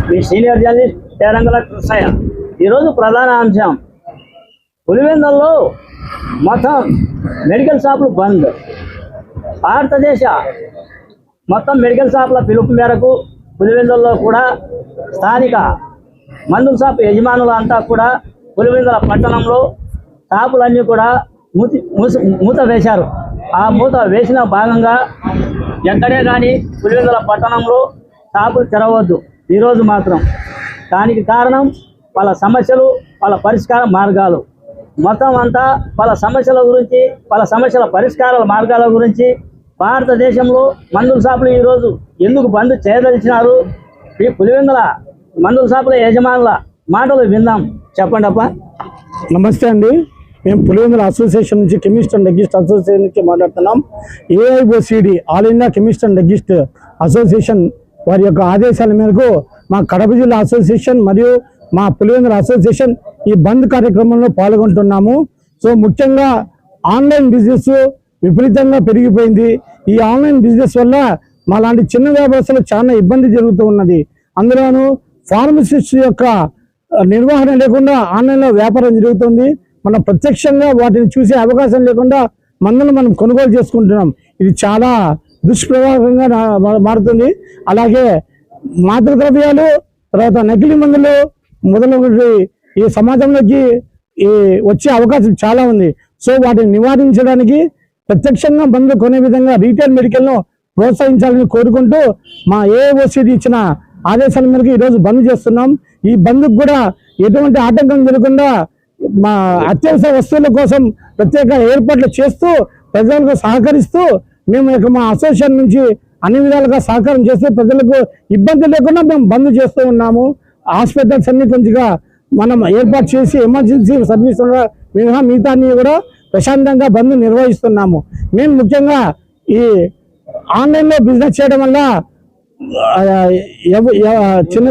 మీ senior journalist తేరంగల Krishnaiah. ఈరోజు ప్రధాన అంశం పులివెందులలో మొత్తం మెడికల్ షాపులు బంద్. భారతదేశ మొత్తం మెడికల్ షాపుల పిలుపు మేరకు పులివెందులలో కూడా స్థానిక మందుల షాపు యజమానులంతా కూడా పులివెందుల పట్టణంలో షాపులన్నీ కూడా మూత వేశారు. ఆ మూత వేసిన భాగంగా ఎక్కడే కానీ పులివెందుల పట్టణంలో షాపులు తెరవద్దు ఈరోజు మాత్రం. దానికి కారణం వాళ్ళ సమస్యలు, వాళ్ళ పరిష్కార మార్గాలు, మొత్తం అంతా వాళ్ళ సమస్యల గురించి, వాళ్ళ సమస్యల పరిష్కారాల మార్గాల గురించి భారతదేశంలో మందుల షాపులు ఈరోజు ఎందుకు బంద్ చేయదలిచినారు, ఈ పులివెందుల మందుల షాపుల యజమానుల మాటలు విందాం. చెప్పండి అప్ప. నమస్తే అండి, మేము పులివెందుల అసోసియేషన్ నుంచి కెమిస్ట్ అండ్ డ్రగ్గిస్ట్ అసోసియేషన్ నుంచి మాట్లాడుతున్నాం. AIOCD all India chemist and druggist association వారి యొక్క ఆదేశాల మేరకు మా కడప జిల్లా అసోసియేషన్ మరియు మా పులివెందుల అసోసియేషన్ ఈ బంద్ కార్యక్రమంలో పాల్గొంటున్నాము. సో ముఖ్యంగా ఆన్లైన్ బిజినెస్ విపరీతంగా పెరిగిపోయింది. ఈ ఆన్లైన్ బిజినెస్ వల్ల మా లాంటి చిన్న వ్యాపారస్తులు చాలా ఇబ్బంది జరుగుతూ ఉన్నది. అందులోనూ ఫార్మసిస్ట్ యొక్క నిర్వహణ లేకుండా ఆన్లైన్లో వ్యాపారం జరుగుతుంది. మనం ప్రత్యక్షంగా వాటిని చూసే అవకాశం లేకుండా మందులు మనం కొనుగోలు చేసుకుంటున్నాం. ఇది చాలా దుష్ప్రభావంగా మారుతుంది. అలాగే మాదక ద్రవ్యాలు, తర్వాత నకిలీ మందులు మొదలగు ఈ సమాజంలోకి వచ్చే అవకాశం చాలా ఉంది. సో వాటిని నివారించడానికి ప్రత్యక్షంగా మందులు కొనే విధంగా రీటైల్ మెడికల్ను ప్రోత్సహించాలని కోరుకుంటూ మా AIOCD ఇచ్చిన ఆదేశాల మేరకు ఈరోజు బంద్ చేస్తున్నాం. ఈ బంద్కు కూడా ఎటువంటి ఆటంకం జరగకుండా మా అత్యవసర వస్తువుల కోసం ప్రత్యేక ఏర్పాట్లు చేస్తూ ప్రజలకు సహకరిస్తూ మేము మా అసోసియేషన్ నుంచి అన్ని విధాలుగా సహకారం చేస్తూ ప్రజలకు ఇబ్బంది లేకుండా మేము బంద్ చేస్తూ ఉన్నాము. హాస్పిటల్స్ అన్ని కొంచెంగా మనం ఏర్పాటు చేసి ఎమర్జెన్సీ సర్వీస్ మిగతా కూడా ప్రశాంతంగా బంద్ నిర్వహిస్తున్నాము. మేము ముఖ్యంగా ఈ ఆన్లైన్లో బిజినెస్ చేయడం వల్ల చిన్న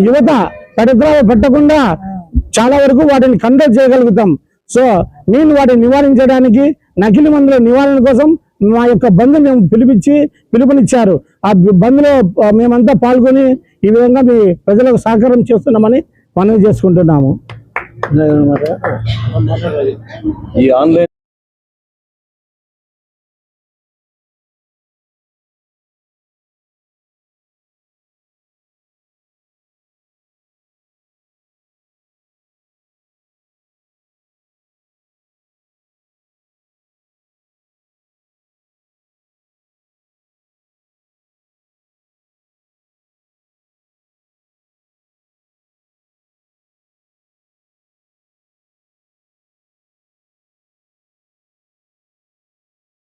యువత పరిద్రాలు పెట్టకుండా చాలా వరకు వాటిని కంట్రోల్ చేయగలుగుతాం. సో నేను వాటిని నివారించడానికి, నకిలీ మందుల నివారణ కోసం మా యొక్క బంద్ మేము పిలుపునిచ్చారు. ఆ బంద్లో మేమంతా పాల్గొని ఈ విధంగా మీ ప్రజలకు సహకారం చేస్తున్నామని మనవి చేసుకుంటున్నాము. ఈ ఆన్లైన్